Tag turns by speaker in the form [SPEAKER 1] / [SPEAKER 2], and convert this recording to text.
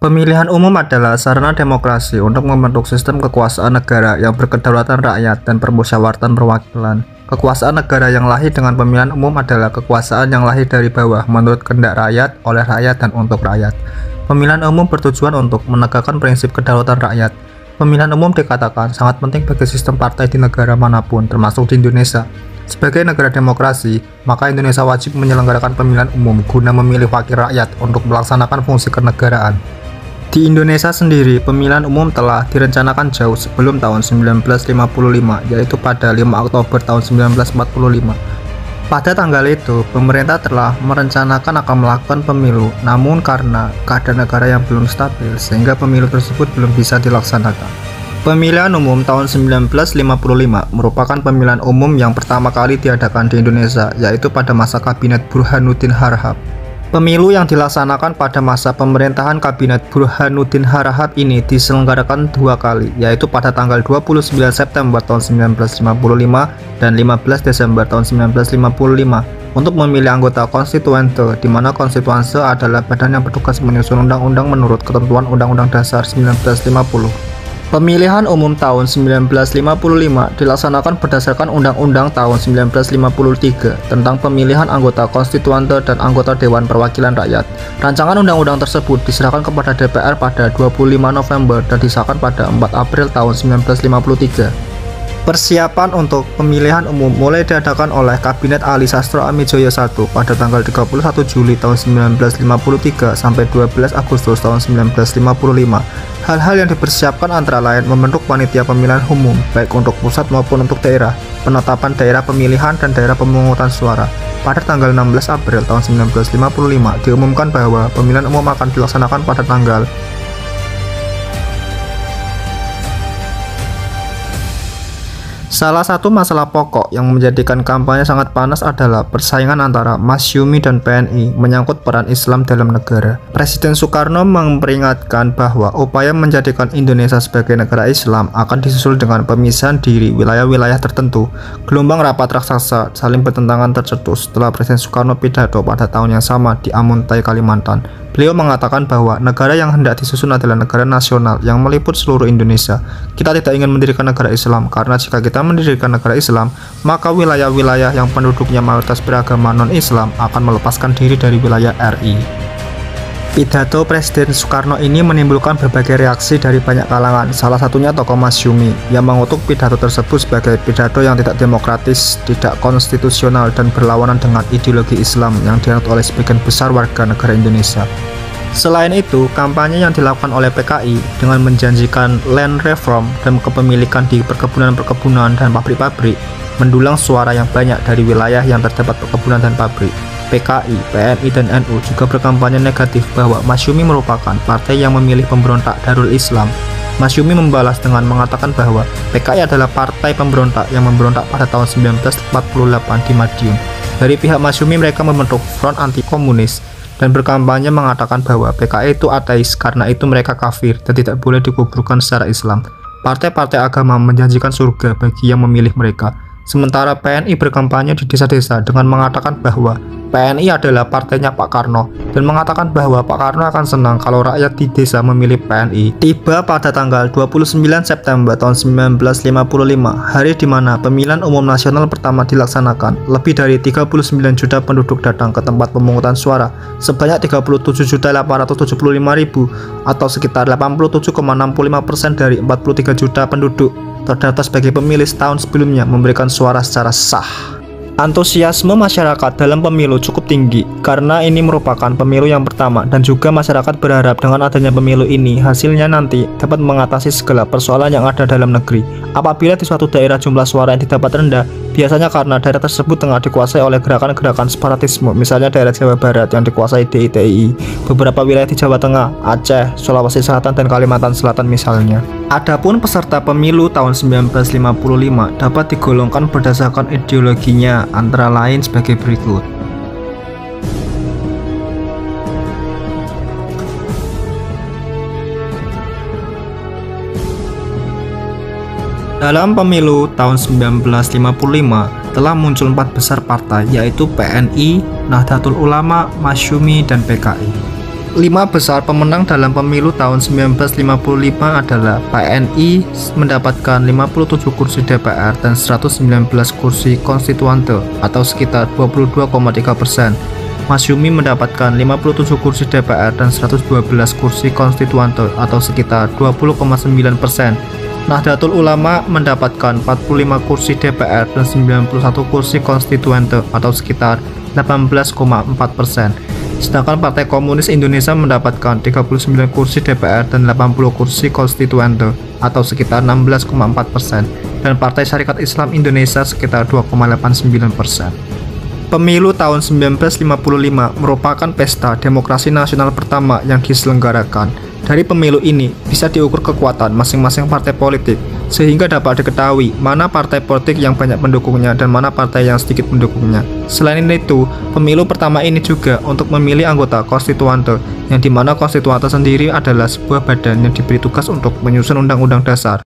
[SPEAKER 1] Pemilihan umum adalah sarana demokrasi untuk membentuk sistem kekuasaan negara yang berkedaulatan rakyat dan permusyawaratan perwakilan. Kekuasaan negara yang lahir dengan pemilihan umum adalah kekuasaan yang lahir dari bawah menurut kehendak rakyat, oleh rakyat, dan untuk rakyat. Pemilihan umum bertujuan untuk menegakkan prinsip kedaulatan rakyat. Pemilihan umum dikatakan sangat penting bagi sistem partai di negara manapun, termasuk di Indonesia. Sebagai negara demokrasi, maka Indonesia wajib menyelenggarakan pemilihan umum guna memilih wakil rakyat untuk melaksanakan fungsi kenegaraan. Di Indonesia sendiri, pemilihan umum telah direncanakan jauh sebelum tahun 1955, yaitu pada 5 Oktober tahun 1945. Pada tanggal itu, pemerintah telah merencanakan akan melakukan pemilu, namun karena keadaan negara yang belum stabil, sehingga pemilu tersebut belum bisa dilaksanakan. Pemilihan umum tahun 1955 merupakan pemilihan umum yang pertama kali diadakan di Indonesia, yaitu pada masa Kabinet Burhanuddin Harahap. Pemilu yang dilaksanakan pada masa pemerintahan Kabinet Burhanuddin Harahap ini diselenggarakan 2 kali, yaitu pada tanggal 29 September tahun 1955 dan 15 Desember tahun 1955 untuk memilih anggota konstituante, di mana konstituante adalah badan yang bertugas menyusun undang-undang menurut ketentuan Undang-Undang Dasar 1950. Pemilihan umum tahun 1955 dilaksanakan berdasarkan Undang-Undang tahun 1953 tentang pemilihan anggota konstituante dan anggota Dewan Perwakilan Rakyat. Rancangan undang-undang tersebut diserahkan kepada DPR pada 25 November dan disahkan pada 4 April tahun 1953. Persiapan untuk pemilihan umum mulai diadakan oleh Kabinet Ali Sastro Amijoyo I pada tanggal 31 Juli tahun 1953 sampai 12 Agustus tahun 1955. Hal-hal yang dipersiapkan antara lain membentuk panitia pemilihan umum, baik untuk pusat maupun untuk daerah, penetapan daerah pemilihan dan daerah pemungutan suara. Pada tanggal 16 April tahun 1955 diumumkan bahwa pemilihan umum akan dilaksanakan pada tanggal Salah satu masalah pokok yang menjadikan kampanye sangat panas adalah persaingan antara Masyumi dan PNI menyangkut peran Islam dalam negara. Presiden Soekarno memperingatkan bahwa upaya menjadikan Indonesia sebagai negara Islam akan disusul dengan pemisahan diri wilayah-wilayah tertentu. Gelombang rapat raksasa saling bertentangan tercetus setelah Presiden Soekarno pidato pada tahun yang sama di Amuntai, Kalimantan. Beliau mengatakan bahwa negara yang hendak disusun adalah negara nasional yang meliput seluruh Indonesia. Kita tidak ingin mendirikan negara Islam, karena jika kita mendirikan negara Islam, maka wilayah-wilayah yang penduduknya mayoritas beragama non-Islam akan melepaskan diri dari wilayah RI. Pidato Presiden Soekarno ini menimbulkan berbagai reaksi dari banyak kalangan, salah satunya tokoh Masyumi yang mengutuk pidato tersebut sebagai pidato yang tidak demokratis, tidak konstitusional, dan berlawanan dengan ideologi Islam yang dianut oleh sebagian besar warga negara Indonesia. Selain itu, kampanye yang dilakukan oleh PKI dengan menjanjikan land reform dan kepemilikan di perkebunan-perkebunan dan pabrik-pabrik mendulang suara yang banyak dari wilayah yang terdapat perkebunan dan pabrik. PKI, PNI, dan NU juga berkampanye negatif bahwa Masyumi merupakan partai yang memilih pemberontak Darul Islam. Masyumi membalas dengan mengatakan bahwa PKI adalah partai pemberontak yang memberontak pada tahun 1948 di Madiun. Dari pihak Masyumi, mereka membentuk front anti-komunis dan berkampanye mengatakan bahwa PKI itu ateis, karena itu mereka kafir dan tidak boleh dikuburkan secara Islam. Partai-partai agama menjanjikan surga bagi yang memilih mereka. Sementara PNI berkampanye di desa-desa dengan mengatakan bahwa PNI adalah partainya Pak Karno dan mengatakan bahwa Pak Karno akan senang kalau rakyat di desa memilih PNI. Tiba pada tanggal 29 September tahun 1955, hari di mana pemilihan umum nasional pertama dilaksanakan. Lebih dari 39 juta penduduk datang ke tempat pemungutan suara, sebanyak 37.875.000 atau sekitar 87,65% dari 43 juta penduduk terdaftar sebagai pemilih setahun sebelumnya memberikan suara secara sah. Antusiasme masyarakat dalam pemilu cukup tinggi karena ini merupakan pemilu yang pertama, dan juga masyarakat berharap dengan adanya pemilu ini hasilnya nanti dapat mengatasi segala persoalan yang ada dalam negeri. Apabila di suatu daerah jumlah suara yang didapat rendah, biasanya karena daerah tersebut tengah dikuasai oleh gerakan-gerakan separatisme, misalnya daerah Jawa Barat yang dikuasai DITI, beberapa wilayah di Jawa Tengah, Aceh, Sulawesi Selatan, dan Kalimantan Selatan misalnya. Adapun peserta pemilu tahun 1955 dapat digolongkan berdasarkan ideologinya, antara lain sebagai berikut. Dalam pemilu tahun 1955 telah muncul 4 besar partai, yaitu PNI, Nahdlatul Ulama, Masyumi, dan PKI. 5 besar pemenang dalam pemilu tahun 1955 adalah PNI mendapatkan 57 kursi DPR dan 119 kursi konstituante atau sekitar 22,3%. Masyumi mendapatkan 57 kursi DPR dan 112 kursi konstituante atau sekitar 20,9%. Nahdlatul Ulama mendapatkan 45 kursi DPR dan 91 kursi konstituante atau sekitar 18,4%. Sedangkan Partai Komunis Indonesia mendapatkan 39 kursi DPR dan 80 kursi konstituante atau sekitar 16,4%, dan Partai Syarikat Islam Indonesia sekitar 2,89%. Pemilu tahun 1955 merupakan pesta demokrasi nasional pertama yang diselenggarakan. Dari pemilu ini bisa diukur kekuatan masing-masing partai politik, sehingga dapat diketahui mana partai politik yang banyak pendukungnya dan mana partai yang sedikit pendukungnya. Selain itu, pemilu pertama ini juga untuk memilih anggota konstituante, yang dimana konstituante sendiri adalah sebuah badan yang diberi tugas untuk menyusun undang-undang dasar.